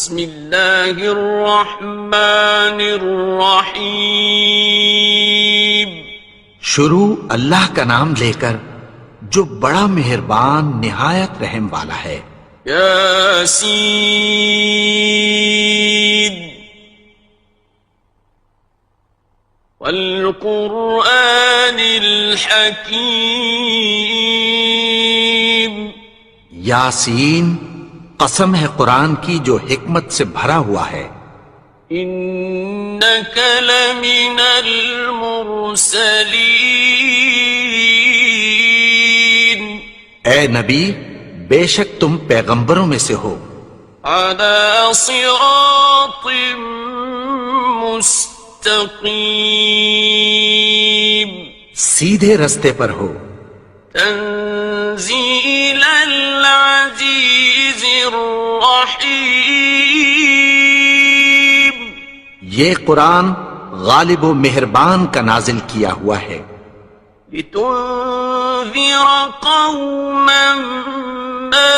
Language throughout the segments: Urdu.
بسم اللہ الرحمن الرحیم. شروع اللہ کا نام لے کر جو بڑا مہربان نہایت رحم والا ہے. یاسین والقرآن الحکیم. یاسین قسم ہے قرآن کی جو حکمت سے بھرا ہوا ہے. انک لمن المرسلین. اے نبی بے شک تم پیغمبروں میں سے ہو. علی صراط مستقیم. سیدھے رستے پر ہو. تنزیل العزیز الرحیم. یہ قرآن غالب و مہربان کا نازل کیا ہوا ہے. لتنذر قوما ما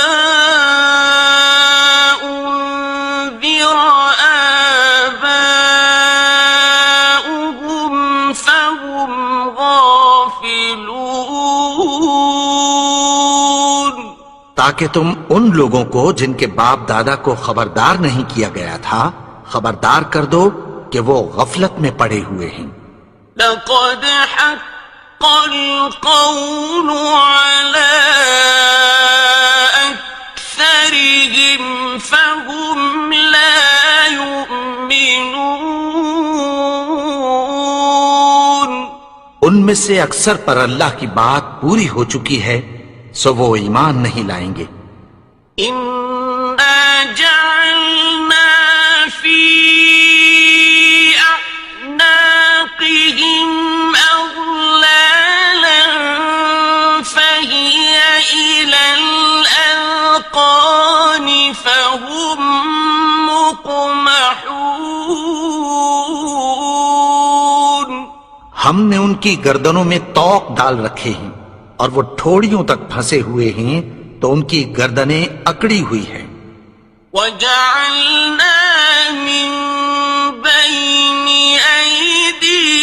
انذر آباؤهم فهم غافلون. تاکہ تم ان لوگوں کو جن کے باپ دادا کو خبردار نہیں کیا گیا تھا خبردار کر دو کہ وہ غفلت میں پڑے ہوئے ہیں. لقد حق القول على أكثرهم فهم لا يؤمنون. ان میں سے اکثر پر اللہ کی بات پوری ہو چکی ہے سو وہ ایمان نہیں لائیں گے. إنا جعلنا في أعناقهم أغلالا فهي إلى الأذقان فهم مقمحون. ہم نے ان کی گردنوں میں طوق ڈال رکھے ہیں اور وہ ٹھوڑیوں تک پھنسے ہوئے ہیں تو ان کی گردنیں اکڑی ہوئی ہیں. وَجَعَلْنَا مِن بَيْنِ أَيْدِيهِمْ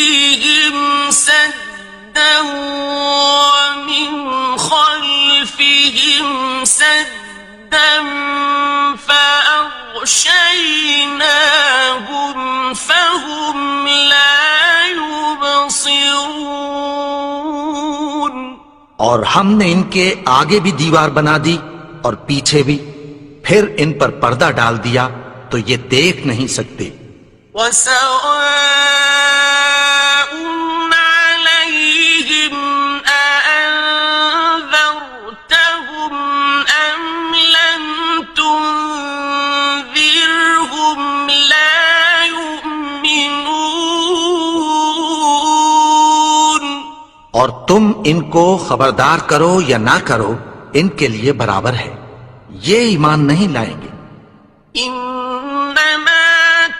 سَدًّا وَمِنْ خَلْفِهِمْ سَدًّا فَأَغْشَيْنَاهُمْ فَهُمْ لَا يُبْصِرُونَ. اور ہم نے ان کے آگے بھی دیوار بنا دی اور پیچھے بھی، پھر ان پر پردہ ڈال دیا تو یہ دیکھ نہیں سکتے. وَسَوَاءٌ عَلَيْهِمْ أَأَنذَرْتَهُمْ أَمْ لَمْ تُنذِرْهُمْ لَا يُؤْمِنُونَ. اور تم ان کو خبردار کرو یا نہ کرو ان کے لیے برابر ہے، یہ ایمان نہیں لائیں گے. إنما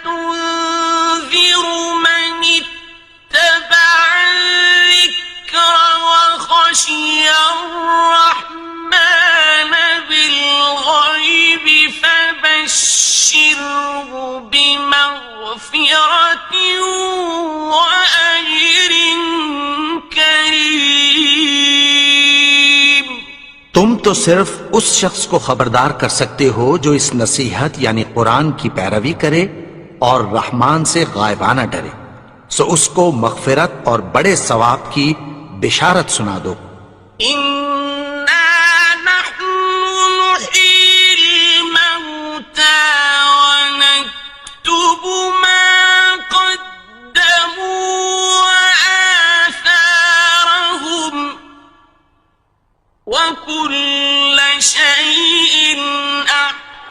تنذر من اتبع الذكر وخشي الرحمن بالغيب فبشره بمغفرة وأجر كريم. تم تو صرف اس شخص کو خبردار کر سکتے ہو جو اس نصیحت یعنی قرآن کی پیروی کرے اور رحمان سے غائبانہ ڈرے، سو اس کو مغفرت اور بڑے ثواب کی بشارت سنا دو. إنا نحن نحيي الموتى ونكتب ما قدموا وآثارهم وكل شيء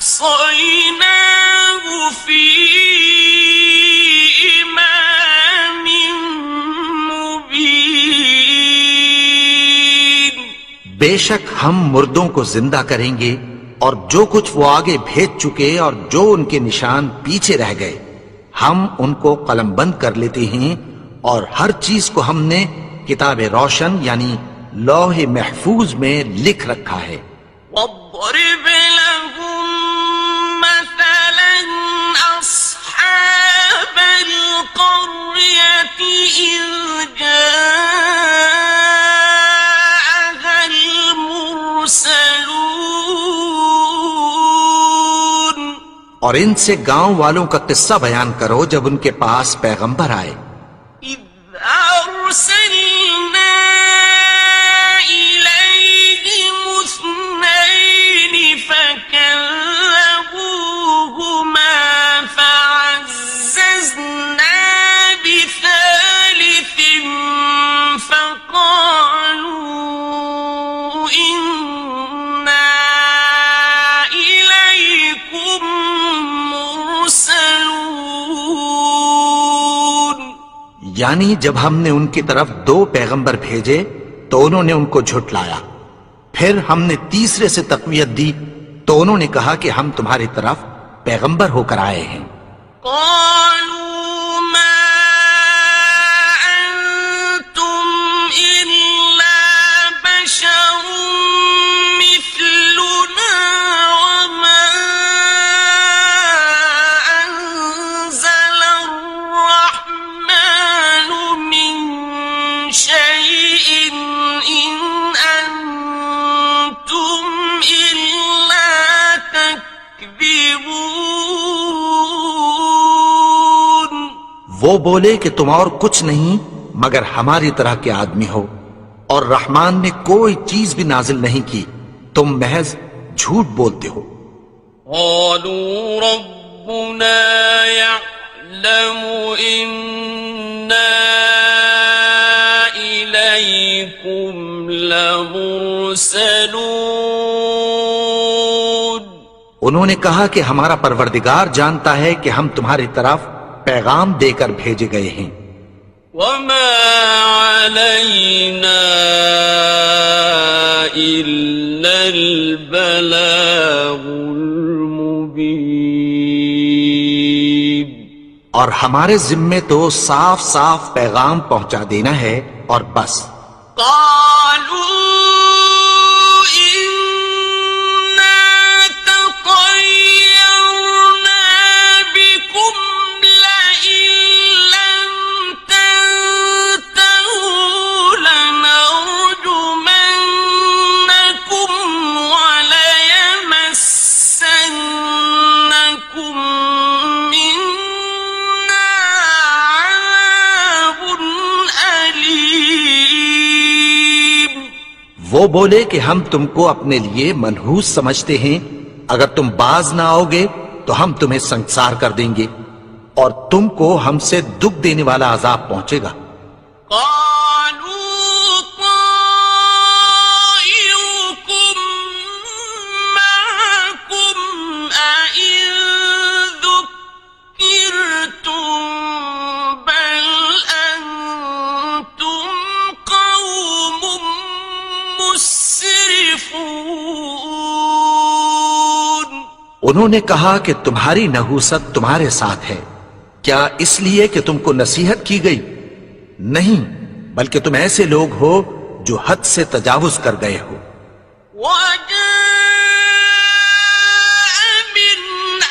أحصيناه في إمام مبين. بے شک ہم مردوں کو زندہ کریں گے اور جو کچھ وہ آگے بھیج چکے اور جو ان کے نشان پیچھے رہ گئے ہم ان کو قلم بند کر لیتے ہیں اور ہر چیز کو ہم نے کتاب روشن یعنی لوح محفوظ میں لکھ رکھا ہے. واضرب لهم مثلا إذ جاءها المرسلون اور ان سے گاؤں والوں کا قصہ بیان کرو جب ان کے پاس پیغمبر آئے. إذ أرسلنا إليهم اثنين فكذبوهما فعززنا بثالث فقالوا إنا إليكم مرسلون. یعنی جب ہم نے ان کی طرف 2 پیغمبر بھیجے تو انہوں نے ان کو جھٹلایا. پھر ہم نے تیسرے سے تقویت دی تو انہوں نے کہا کہ ہم تمہاری طرف پیغمبر ہو کر آئے ہیں. قالوا ما أنتم إلا بشر مثلنا وما أنزل الرحمن من شيء إن أنتم إلا تكذبون. وہ بولے کہ تم اور کچھ نہیں مگر ہماری طرح کے آدمی ہو اور رحمان نے کوئی چیز بھی نازل نہیں کی، تم محض جھوٹ بولتے ہو. قالوا ربنا يعلم إنا إليكم لمرسلون. انہوں نے کہا کہ ہمارا پروردگار جانتا ہے کہ ہم تمہاری طرف پیغام دے کر بھیجے گئے ہیں. وما علينا إلا البلاغ المبين. اور ہمارے ذمے تو صاف صاف پیغام پہنچا دینا ہے اور بس. قالوا إنا تطيرنا بكم لئن لم تنتهوا لنرجمنكم وليمسنكم منا عذاب أليم. وہ بولے کہ ہم تم کو اپنے لیے منحوس سمجھتے ہیں، اگر تم باز نہ آؤ گے تو ہم تمہیں سنسار کر دیں گے اور تم کو ہم سے دکھ دینے والا عذاب پہنچے گا. قالوا طائركم معكم أئن ذكرتم بل أنتم قوم مسرفون. انہوں نے کہا کہ تمہاری نحوست تمہارے ساتھ ہے، کیا اس لیے کہ تم کو نصیحت کی گئی؟ نہیں، بلکہ تم ایسے لوگ ہو جو حد سے تجاوز کر گئے ہو. وجاء من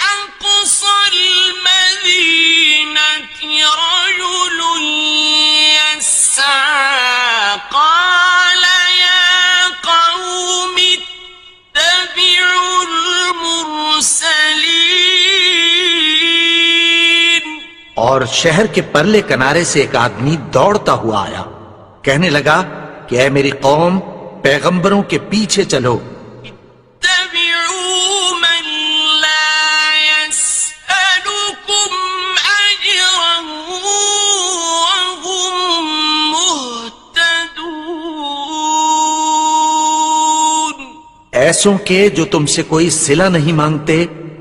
أقصى المدينة رجل يسعى قال يا قوم اتبعوا المرسلين. اور شہر کے پرلے کنارے سے ایک آدمی دوڑتا ہوا آیا، کہنے لگا کہ اے میری قوم، پیغمبروں کے پیچھے چلو. اتبعوا من لا يسألكم أجرا وهم مهتدون. ایسوں کے جو تم سے کوئی صلہ نہیں مانگتے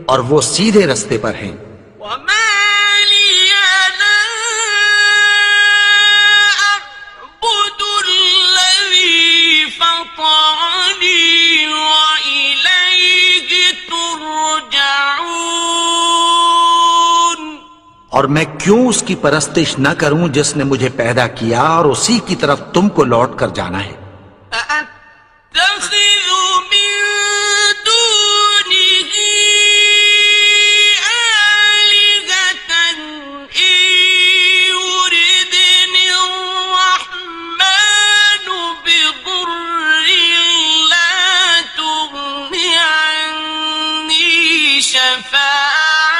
اور وہ سیدھے رستے پر ہیں. وما لي لا أعبد الذي فطرني وإليه ترجعون. اور میں کیوں اس کی پرستش نہ کروں جس نے مجھے پیدا کیا اور اسی کی طرف تم کو لوٹ کر جانا ہے. أأتخذ من دونه آلهة إن يردني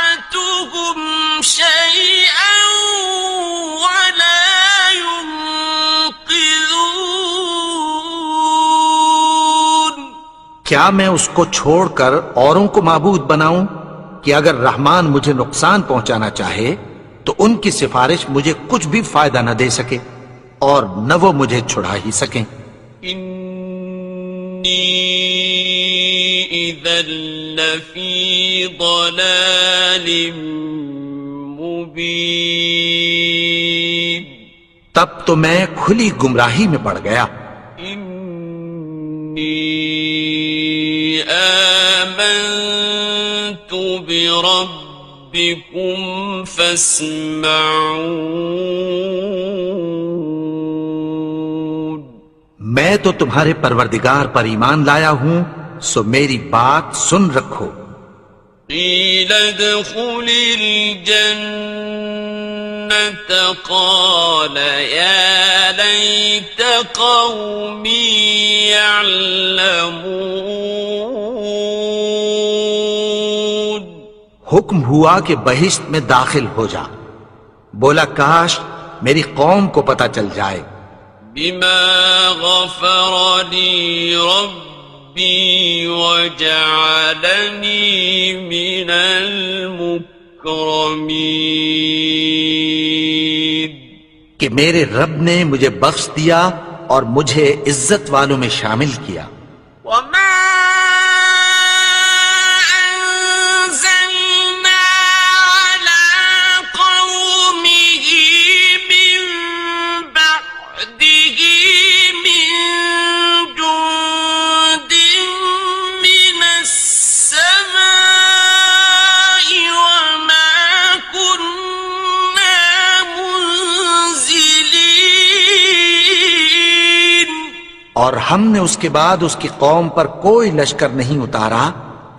شفاعتهم شيئا ولا ينقذون. کیا میں اس کو چھوڑ کر اوروں کو معبود بناؤں کہ اگر رحمان مجھے نقصان پہنچانا چاہے تو ان کی سفارش مجھے کچھ بھی فائدہ نہ دے سکے اور نہ وہ مجھے چھڑا ہی سکیں. انی اذا لفی ضلال مبین. تب تو میں کھلی گمراہی میں پڑ گیا. انی آمنت بربکم فاسمعون. میں تو تمہارے پروردگار پر ایمان لایا ہوں سو میری بات سن رکھو. قیل ادخل الجنة قال یا لیت قومی یعلمون. حکم ہوا کہ بہشت میں داخل ہو جا. بولا کاش میری قوم کو پتہ چل جائے. بما غفر لی ربی وجعلنی من المکرمین. کہ میرے رب نے مجھے بخش دیا اور مجھے عزت والوں میں شامل کیا. وما أنزلنا على قومه من بعده من جند من السماء وما كنا منزلين. اور ہم نے اس کے بعد اس کی قوم پر کوئی لشکر نہیں اتارا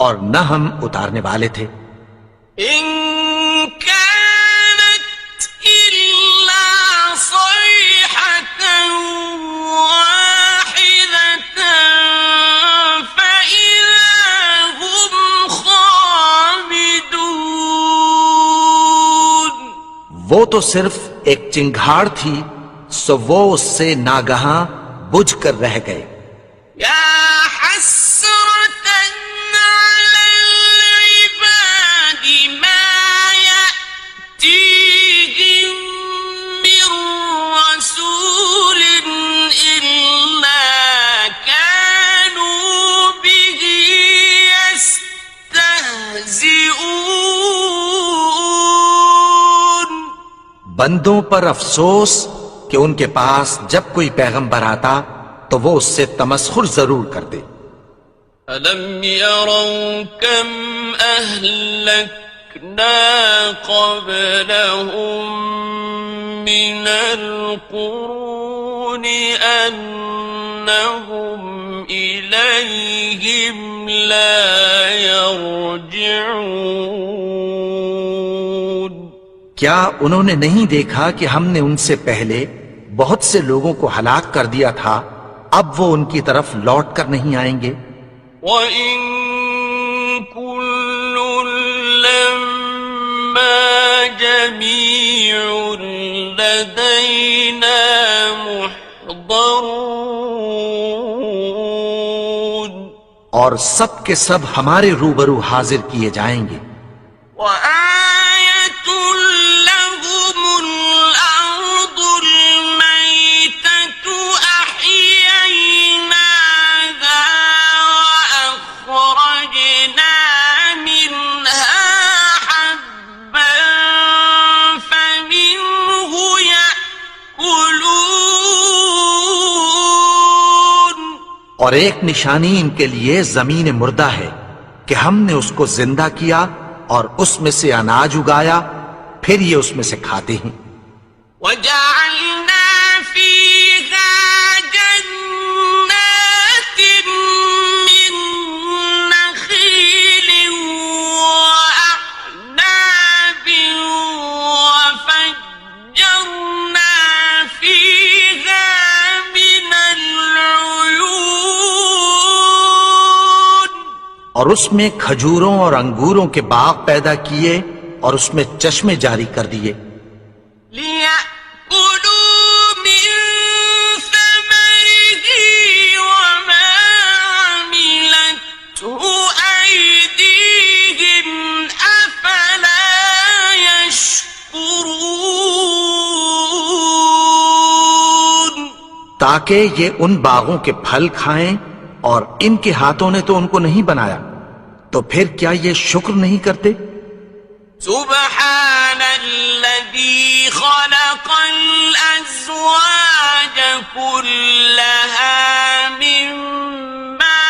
اور نہ ہم اتارنے والے تھے. إن كانت إلا صيحة واحدة فإذا هم خامدون. وہ تو صرف ایک چنگھاڑ تھی سو وہ اس سے ناگہاں بجھ کر رہ گئے. يا حسرة على العباد ما يأتيهم من رسول إلا كانوا به يستهزئون. بندوں پر افسوس کہ ان کے پاس جب کوئی پیغمبر آتا تو وہ اس سے تمسخر ضرور کر دے. أَلَمْ يَرَوْا كَمْ أَهْلَكْنَا قَبْلَهُمْ مِنَ الْقُرُونِ أَنَّهُمْ إِلَيْهِمْ لَا يَرْجِعُونَ. کیا انہوں نے نہیں دیکھا کہ ہم نے ان سے پہلے بہت سے لوگوں کو ہلاک کر دیا تھا، اب وہ ان کی طرف لوٹ کر نہیں آئیں گے؟ وَإِن كُلٌّ لَّمَّا جَمِيعٌ لَّدَيْنَا مُحْضَرُونَ. اور سب کے سب ہمارے روبرو حاضر کیے جائیں گے. وَآيَةٌ لَّهُمُ الْأَرْضُ الْمَيْتَةُ أَحْيَيْنَاهَا وَأَخْرَجْنَا مِنْهَا حَبًّا فَمِنْهُ يَأْكُلُونَ. اور ایک نشانی ان کے لیے زمین مردہ ہے کہ ہم نے اس کو زندہ کیا اور اس میں سے اناج اگایا، پھر یہ اس میں سے کھاتے ہیں. وَجَعَلْنَا فِيهَا جَنَّاتٍ مِّن نَّخِيلٍ وَأَعْنَابٍ وَفَجَّرْنَا فِيهَا مِنَ الْعُيُونِ. اور اس میں کھجوروں اور انگوروں کے باغ پیدا کیے اور اس میں چشمے جاری کر دیے، لِيَأْكُلُوا مِن ثَمَرِهِ وَمَا عَمِلَتْهُ أَيْدِيهِمْ أَفَلَا يَشْكُرُونَ تاکہ یہ ان باغوں کے پھل کھائیں، اور ان کے ہاتھوں نے تو ان کو نہیں بنایا، تو پھر کیا یہ شکر نہیں کرتے؟ سبحان الذي خلق الأزواج كلها مما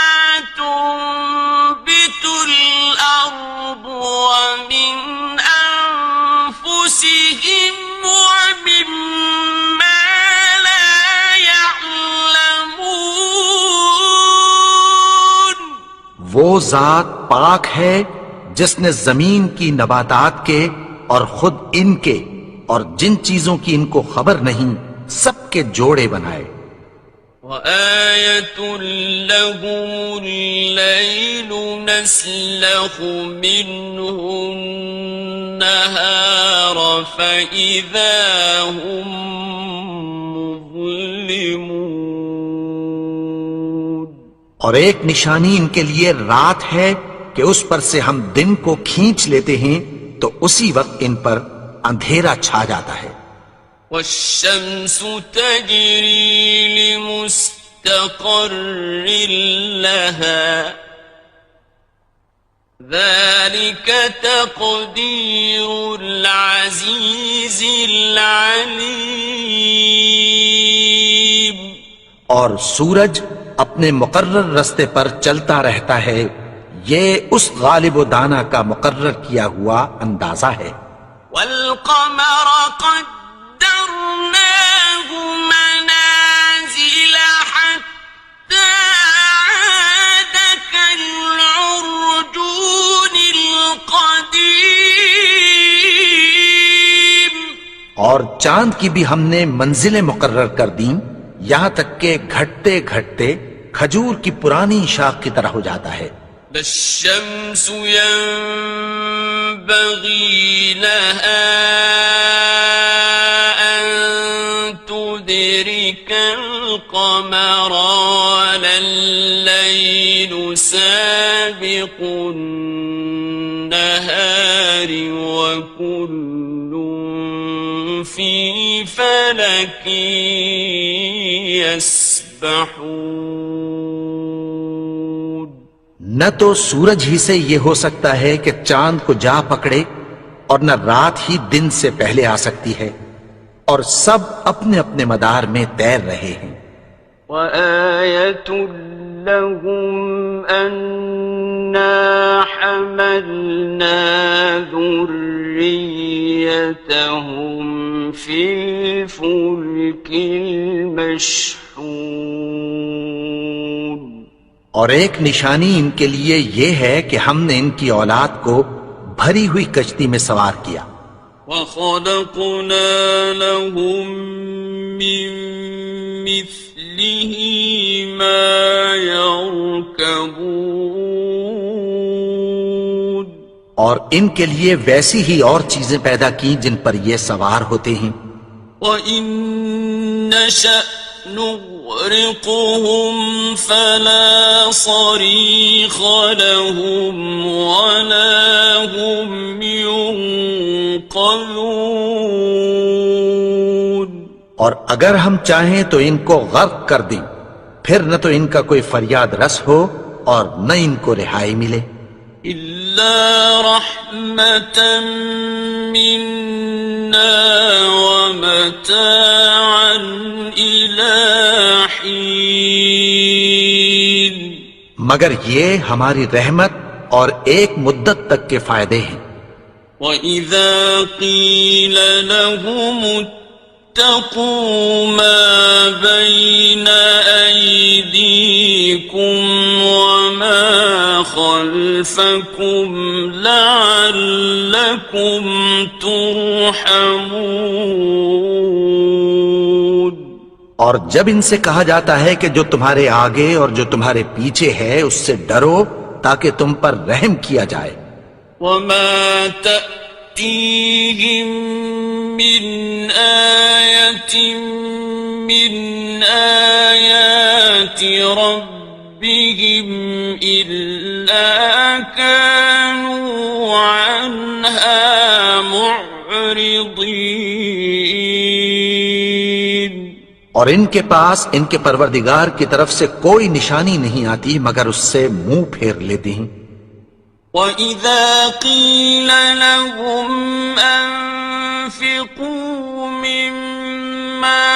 تنبت الأرض ومن أنفسهم ومما لا يعلمون وہ ذات پاک ہے جس نے زمین کی نباتات کے اور خود ان کے اور جن چیزوں کی ان کو خبر نہیں سب کے جوڑے بنائے۔ وَآيَةٌ لَهُمُ اللَّيْلُ نَسْلَخُ مِنْهُ النَّهَارَ فَإِذَا هُمْ مُظْلِمُونَ اور ایک نشانی ان کے لیے رات ہے کہ اس پر سے ہم دن کو کھینچ لیتے ہیں تو اسی وقت ان پر اندھیرا چھا جاتا ہے۔ وَالشَّمْسُ تَجْرِي لِمُسْتَقَرٍّ لَهَا ذَلِكَ تَقْدِيرُ الْعَزِيزِ الْعَلِيمِ اور سورج اپنے مقرر رستے پر چلتا رہتا ہے، یہ اس غالب و دانا کا مقرر کیا ہوا اندازہ ہے۔ وَالْقَمَرَ قَدَّرْنَاهُ مَنَازِلَ حَتَّى عَادَ كَالْعُرْجُونِ الْقَدِيمِ اور چاند کی بھی ہم نے منزلیں مقرر کر دیں، یہاں تک کہ گھٹتے گھٹتے کھجور کی پرانی شاخ کی طرح ہو جاتا ہے۔ لا الشمس ينبغي لها أن تدرك القمر ولا الليل سابق النهار وكل في فلك يسبحون نہ تو سورج ہی سے یہ ہو سکتا ہے کہ چاند کو جا پکڑے، اور نہ رات ہی دن سے پہلے آ سکتی ہے، اور سب اپنے اپنے مدار میں تیر رہے ہیں۔ وَآيَةٌ لَهُمْ أَنَّا حَمَلْنَا ذُرِّيَّتَهُمْ فِي الْفُلْكِ الْمَشْحُونِ اور ایک نشانی ان کے لیے یہ ہے کہ ہم نے ان کی اولاد کو بھری ہوئی کشتی میں سوار کیا۔ وَخَلَقْنَا لَهُم مِّن مِّثْلِهِ مَا يَرْكَبُونَ اور ان کے لیے ویسی ہی اور چیزیں پیدا کی جن پر یہ سوار ہوتے ہیں۔ وَإِن نَّشَأْ نُغْرِقْهُمْ فَلَا صَرِيخَ لَهُمْ وَلَا هُمْ يُنقَذُونَ اور اگر ہم چاہیں تو ان کو غرق کر دیں، پھر نہ تو ان کا کوئی فریاد رس ہو اور نہ ان کو رہائی ملے۔ إِلَّا رَحْمَةً مِّنَّا وَمَتَاعًا إِلَىٰ حِينٍ مگر یہ ہماری رحمت اور ایک مدت تک کے فائدے ہیں۔ وَإِذَا قِيلَ لَهُمُ اتَّقُوا مَا بَيْنَ أَيْدِيكُمْ وَمَا خَلْفَكُمْ لَعَلَّكُمْ تُرْحَمُونَ اور جب ان سے کہا جاتا ہے کہ جو تمہارے آگے اور جو تمہارے پیچھے ہے اس سے ڈرو تاکہ تم پر رحم کیا جائے. وما تأتيهم من آية من آيات ربهم إلا كانوا عنها معرضين. اور ان کے پاس ان کے پروردگار کی طرف سے کوئی نشانی نہیں آتی مگر اس سے منہ پھیر لیتے ہیں. وَإِذَا قِيلَ لَهُمْ أَنفِقُوا مِمَّا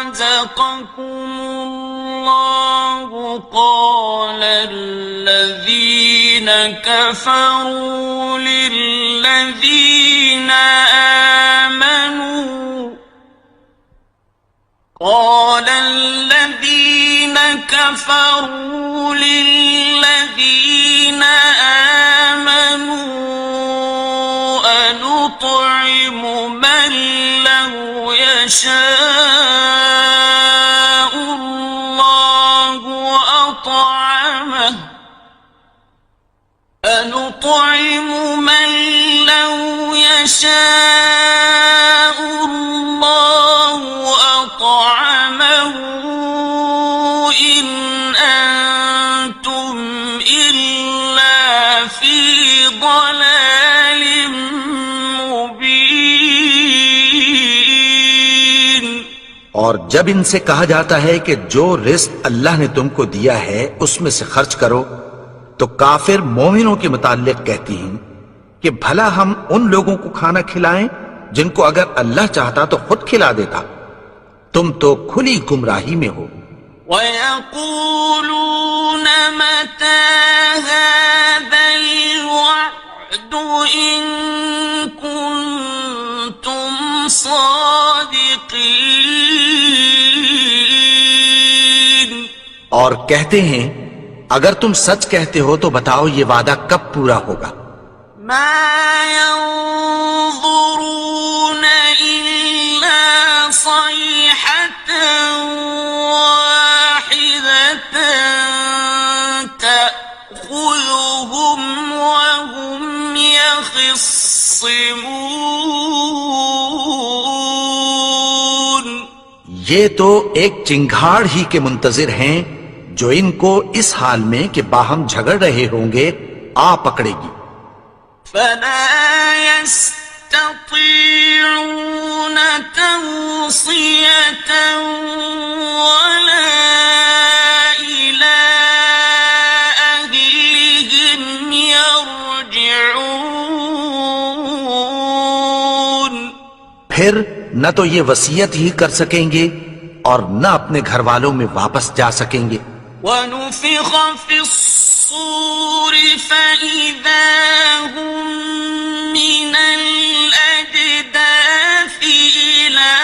رَزَقَكُمُ اللَّهُ قَالَ الَّذِينَ كَفَرُوا لِلَّذِينَ آمنوا أنطعم من لو يشاء الله أطعمه أنطعم من لو يشاء الله أطعمه إن أنتم إلا في ضلال مبين. اور جب ان سے کہا جاتا ہے کہ جو رزق اللہ نے تم کو دیا ہے اس میں سے خرچ کرو، تو کافر مومنوں کے متعلق کہتی ہیں کہ بھلا ہم ان لوگوں کو کھانا کھلائیں جن کو اگر اللہ چاہتا تو خود کھلا دیتا. تم تو کھلی گمراہی میں ہو. وَيَقُولُونَ مَتَى هَذَا الْوَعْدُ إِن كُنتُمْ صَادِقِينَ. اور کہتے ہیں اگر تم سچ کہتے ہو تو بتاؤ یہ وعدہ کب پورا ہوگا. مَا يَنظُرُونَ إِلَّا صَيْحَةً وَاحِدَةً تَأْخُذُهُمْ وَهُمْ يَخِصِّمُونَ. یہ تو ایک چنگھاڑ ہی کے منتظر ہیں جو ان کو اس حال میں کہ باہم جھگڑ رہے ہوں گے آ پکڑے گی. فَلَا يَسْتَطِيعُونَ تَوْصِيَةً وَلَا إِلَىٰ أَهْلِهِمْ يَرْجِعُونَ. پھر نہ تو یہ وصیت ہی کر سکیں گے اور نہ اپنے گھر والوں میں واپس جا سکیں گے. وَنُفِخَ فِي الصُّورِ فَإِذَا هُم مِّنَ الْأَجْدَاثِ إِلَىٰ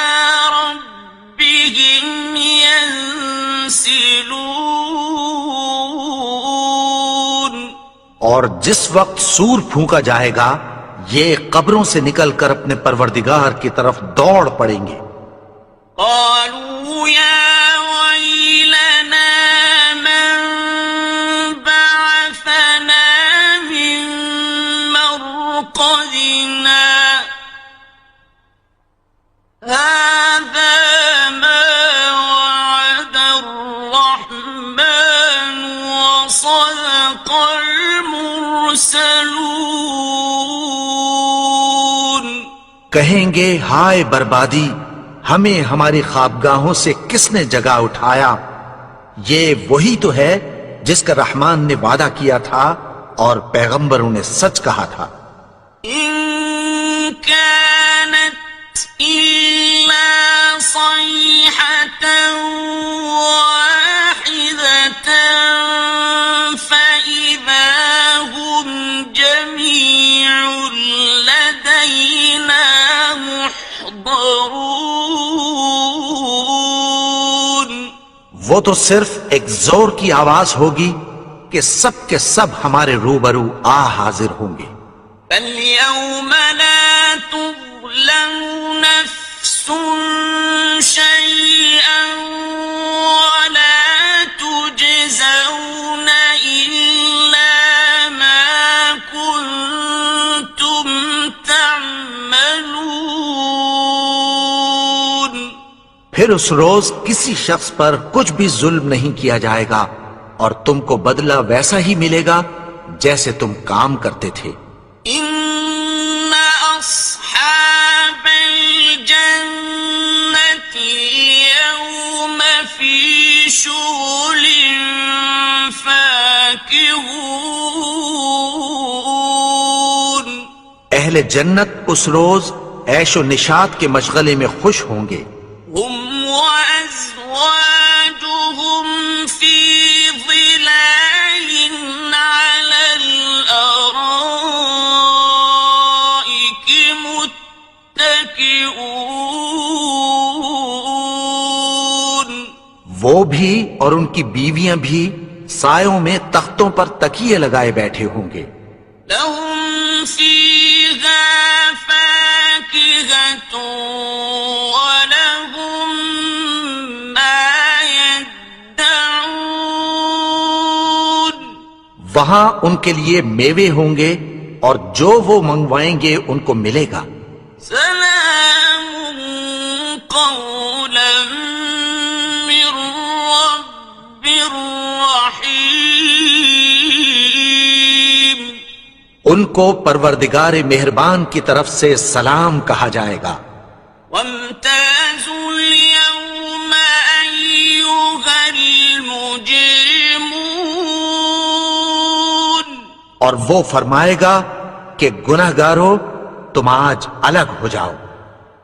رَبِّهِمْ يَنسِلُونَ. اور جس وقت سور پھونکا جائے گا یہ قبروں سے نکل کر اپنے پروردگار کی طرف دوڑ پڑیں گے. قالوا يا ويلنا من بعثنا من مرقدنا هذا ما وعد الرحمن وصدق المرسلون. کہیں گے ہائے بربادی، ہمیں ہماری خوابگاہوں سے کس نے جگا اٹھایا. یہ وہی تو ہے جس کا رحمان نے وعدہ کیا تھا اور پیغمبروں نے سچ کہا تھا. إن كانت إلا صيحة واحدة فإذا هم جميع لدينا محضرون. وہ تو صرف ایک زور کی آواز ہوگی کہ سب کے سب ہمارے روبرو آ حاضر ہوں گے. فَالْيَوْمَ لَا تُظْلَمُ نَفْسٌ شَيْئًا وَلَا تُجْزَوْنَ إِلَّا پھر اس روز کسی شخص پر کچھ بھی ظلم نہیں کیا جائے گا اور تم کو بدلہ ویسا ہی ملے گا جیسے تم کام کرتے تھے۔ إن أصحاب الجنة اليوم في شغل فاكهون اہل جنت اس روز عیش و نشاط کے مشغلے میں خوش ہوں گے۔ هم وأزواجهم في ظلال على الأرائك متكئون وہ بھی اور ان کی بیویاں بھی سایوں میں تختوں پر تکیے لگائے بیٹھے ہوں گے۔ لهم فيها فاكهة ولهم ما يدعون وہاں ان کے لیے میوے ہوں گے اور جو وہ منگوائیں گے ان کو ملے گا۔ سلام قولا من رب رحيم ان کو پروردگار مہربان کی طرف سے سلام کہا جائے گا۔ وامتازوا اليوم أيها المجرمون اور وہ فرمائے گا کہ گنہگارو تم آج الگ ہو جاؤ۔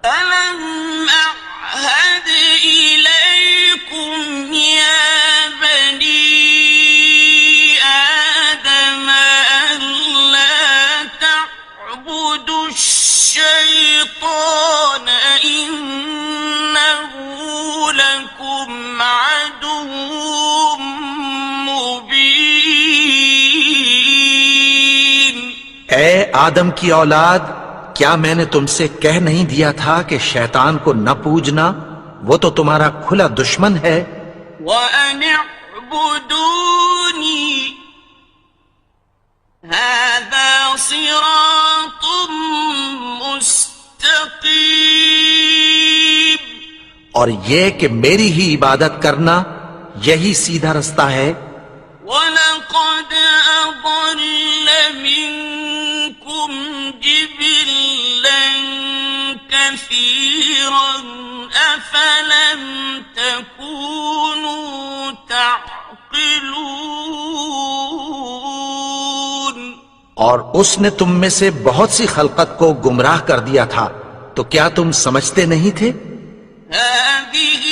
ألم أعهد إليكم يا بني آدم ألا تعبدوا الشيطان إنه لكم عدو مبين اے آدم کی اولاد، کیا میں نے تم سے کہہ نہیں دیا تھا کہ شیطان کو نہ پوجنا، وہ تو تمہارا کھلا دشمن ہے۔ وأن اعبدوني هذا صراط مستقيم اور یہ کہ میری ہی عبادت کرنا یہی سیدھا رستہ ہے۔ وَلَقَدْ أَضَلَّ مِنكُمْ جِبِلًّا كَثِيرًا أَفَلَمْ تَكُونُوا تَعْقِلُونَ اور اس نے تم میں سے بہت سی خلقت کو گمراہ کر دیا تھا، تو کیا تم سمجھتے نہیں تھے؟ هذه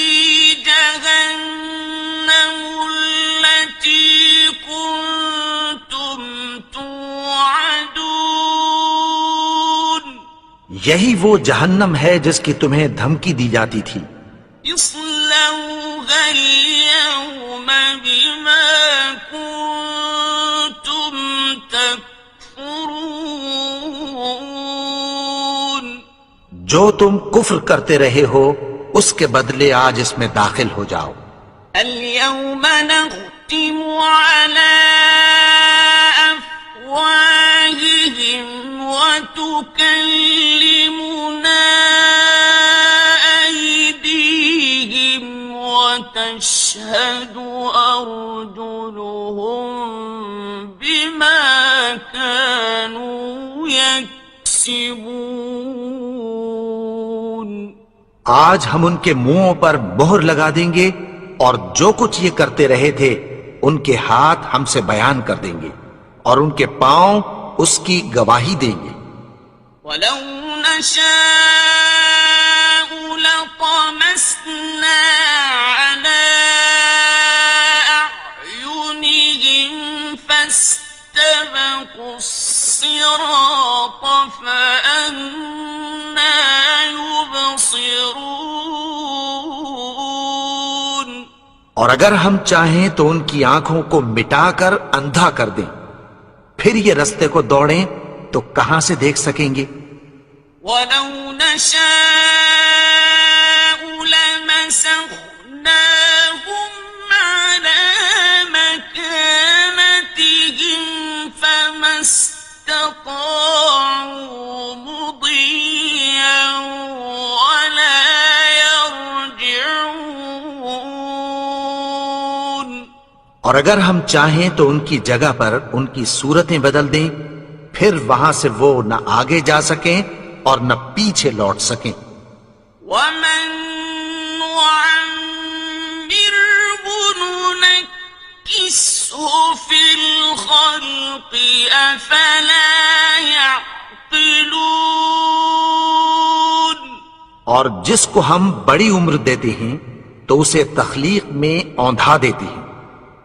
جهنم التي كنتم توعدون یہی وہ جہنم ہے جس کی تمہیں دھمکی دی جاتی تھی۔ اصلوها اليوم بما كنتم تكفرون جو تم کفر کرتے رہے ہو اس کے بدلے آج اس میں داخل ہو جاؤ۔ اليوم نختم على أفواههم وتكلمنا أيديهم وتشهد أرجلهم بما كانوا يكسبون آج ہم ان کے منہوں پر مہر لگا دیں گے اور جو کچھ یہ کرتے رہے تھے ان کے ہاتھ ہم سے بیان کر دیں گے اور ان کے پاؤں اس کی گواہی دیں گے۔ ولو نشاء لطمسنا على أعينهم فاستبقوا الصراط فأنى يبصرون اور اگر ہم چاہیں تو ان کی آنکھوں کو مٹا کر اندھا کر دیں، پھر یہ رستے کو دوڑیں تو کہاں سے دیکھ سکیں گے؟ ولو نشاء لمسخناهم على مكانتهم فما استطاعوا مضيا ولا يرجعون اور اگر ہم چاہیں تو ان کی جگہ پر ان کی صورتیں بدل دیں، پھر وہاں سے وہ نہ آگے جا سکیں اور نہ پیچھے لوٹ سکیں۔ ومن نعمره ننكسه في الخلق أفلا يعقلون۔ اور جس کو ہم بڑی عمر دیتے ہیں تو اسے تخلیق میں اوندھا دیتے ہیں،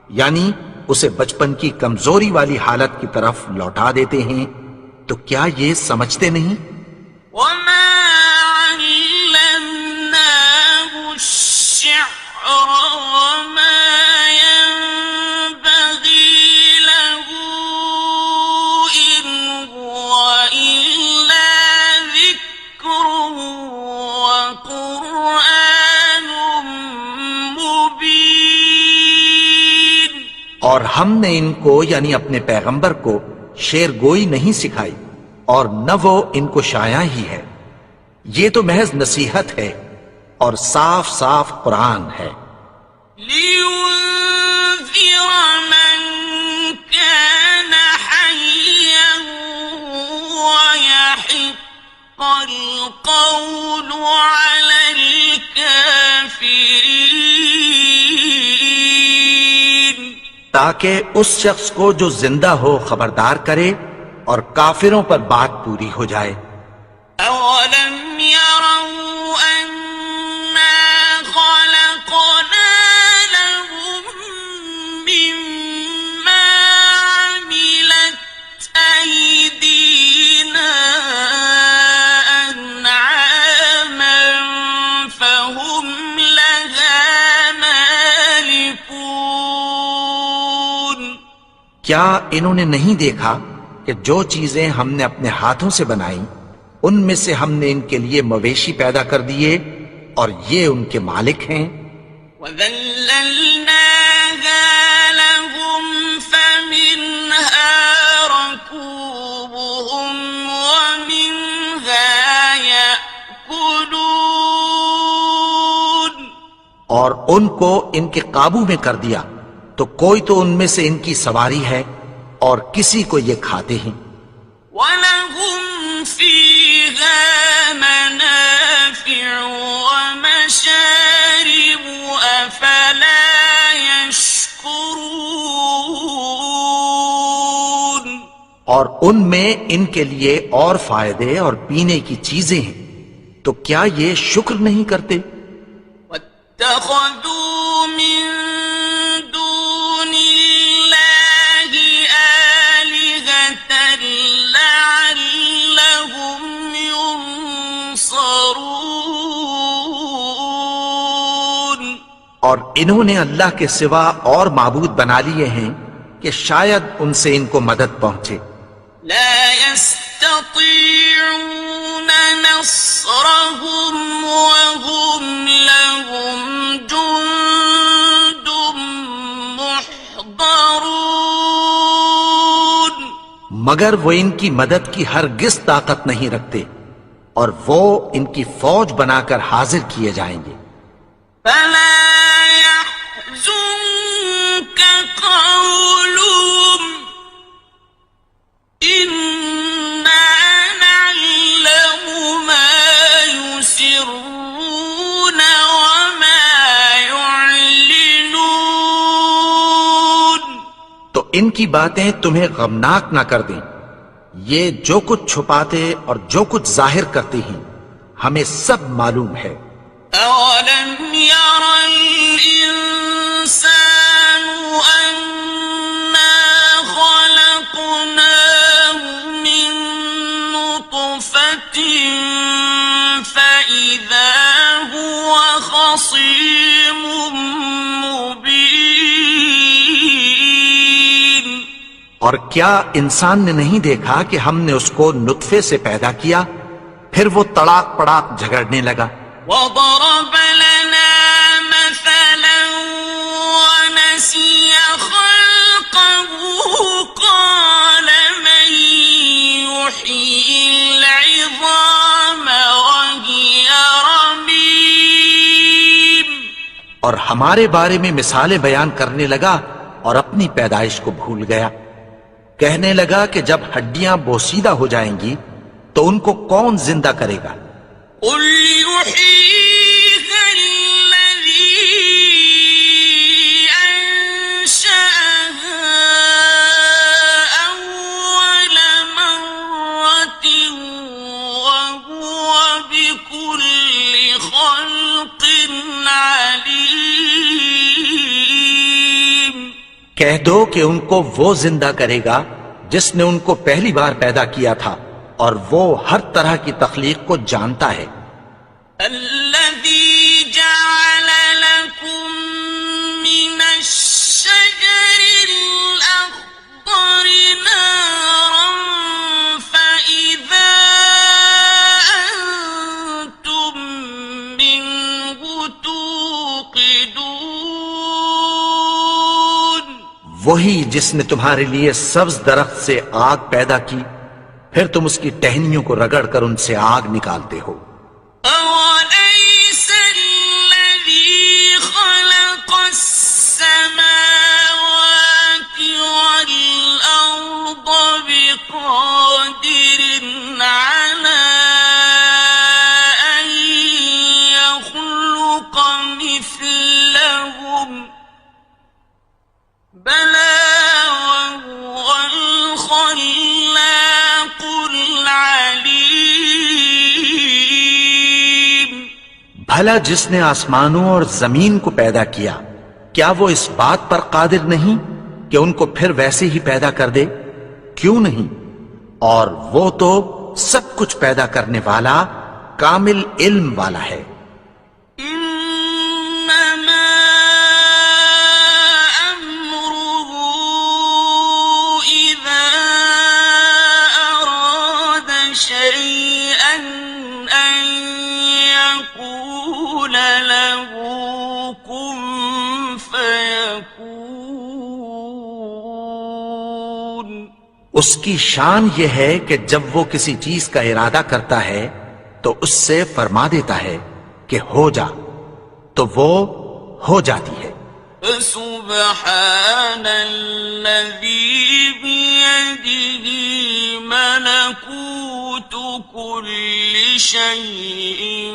یعنی اسے بچپن کی کمزوری والی حالت کی طرف لوٹا دیتے ہیں، تو کیا یہ سمجھتے نہیں؟ وما علمناه الشعر وما ينبغي له إن هو إلا ذكر وقرآن مبين۔ اور ہم نے ان کو یعنی اپنے پیغمبر کو شعر گوئی نہیں سکھائی، اور نہ وہ ان کو شایع ہی ہے، یہ تو محض نصیحت ہے اور صاف صاف قرآن ہے۔ لينذر من كان حيا ويحق القول على الكافرين۔ تاکہ اس شخص کو جو زندہ ہو خبردار کرے اور کافروں پر بات پوری ہو جائے۔ أولم يروا أنا خلقنا لهم مما عملت أيدينا أنعاما فهم لها مالكون۔ کیا انہوں نے نہیں دیکھا کہ جو چیزیں ہم نے اپنے ہاتھوں سے بنائیں ان میں سے ہم نے ان کے لیے مویشی پیدا کر دیے اور یہ ان کے مالک ہیں۔ وَذَلَّلْنَاهَا لَهُمْ فَمِنْهَا رَكُوبُهُمْ وَمِنْهَا يَأْكُلُونَ۔ اور ان کو ان کے قابو میں کر دیا تو کوئی تو ان میں سے ان کی سواری ہے اور کسی کو یہ کھاتے ہیں۔ وَلَهُمْ فِيهَا مَنَافِعُ وَمَشَارِبُ أَفَلَا يَشْكُرُونَ۔ اور ان میں ان کے لیے اور فائدے اور پینے کی چیزیں ہیں، تو کیا یہ شکر نہیں کرتے؟ وَاتَّخَذُوا مِن دُونِ اللَّهِ آلِهَةً لَعَلَّهُمْ يُنصَرُونَ۔ اور انہوں نے اللہ کے سوا اور معبود بنا لیے ہیں کہ شاید ان سے ان کو مدد پہنچے۔ لا يستطيعون نصرهم وهم لهم جند محضرون۔ مگر وہ ان کی مدد کی ہرگز طاقت نہیں رکھتے اور وہ ان کی فوج بنا کر حاضر کیے جائیں گے۔ فلا يحزنك قولهم إنا نعلم ما يسرون وما يعلنون۔ تو ان کی باتیں تمہیں غمناک نہ کر دیں، یہ جو کچھ چھپاتے اور جو کچھ ظاہر کرتے ہیں ہمیں سب معلوم ہے۔ أولم ير الإنسان أنا خلقناه من نطفة فإذا هو خصيم مبين۔ اور کیا انسان نے نہیں دیکھا کہ ہم نے اس کو نطفے سے پیدا کیا، پھر وہ تڑاک پڑاک جھگڑنے لگا۔ وضرب لنا مثلا ونسي خلقه قال من يحيي العظام وهي رميم۔ اور ہمارے بارے میں مثالیں بیان کرنے لگا اور اپنی پیدائش کو بھول گیا۔ کہنے لگا کہ جب ہڈیاں بوسیدہ ہو جائیں گی تو ان کو کون زندہ کرے گا؟ قل يحييها الذي أنشأها أول مرة وهو بكل خلق عليم۔ کہہ دو کہ ان کو وہ زندہ کرے گا جس نے ان کو پہلی بار پیدا کیا تھا، اور وہ ہر طرح کی تخلیق کو جانتا ہے۔ الذي جعل لكم من الشجر الأخضر نارا فإذا أنتم منه توقدون۔ وہی جس نے تمہارے لیے سبز درخت سے آگ پیدا کی، پھر تم اس کی ٹہنیوں کو رگڑ کر ان سے آگ نکالتے ہو۔ أوليس الذي خلق السماوات والأرض بقادر على أن يخلق مثلهم بلى وهو الخلاق العليم۔ بھلا جس نے آسمانوں اور زمین کو پیدا کیا، کیا وہ اس بات پر قادر نہیں کہ ان کو پھر ویسے ہی پیدا کر دے؟ کیوں نہیں؟ اور وہ تو سب کچھ پیدا کرنے والا، کامل علم والا ہے۔ إنما أمره إذا أراد شيئا أن يقول له كن فيكون۔ اس کی شان یہ ہے کہ جب وہ کسی چیز کا ارادہ کرتا ہے تو اس سے فرما دیتا ہے کہ ہو جا، تو وہ ہو جاتی ہے۔ فسبحان الذي بيده ملكوت كل شيء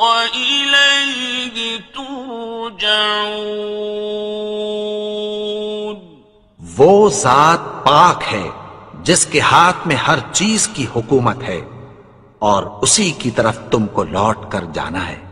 وإليه ترجعون۔ وہ ذات پاک ہے جس کے ہاتھ میں ہر چیز کی حکومت ہے، اور اسی کی طرف تم کو لوٹ کر جانا ہے۔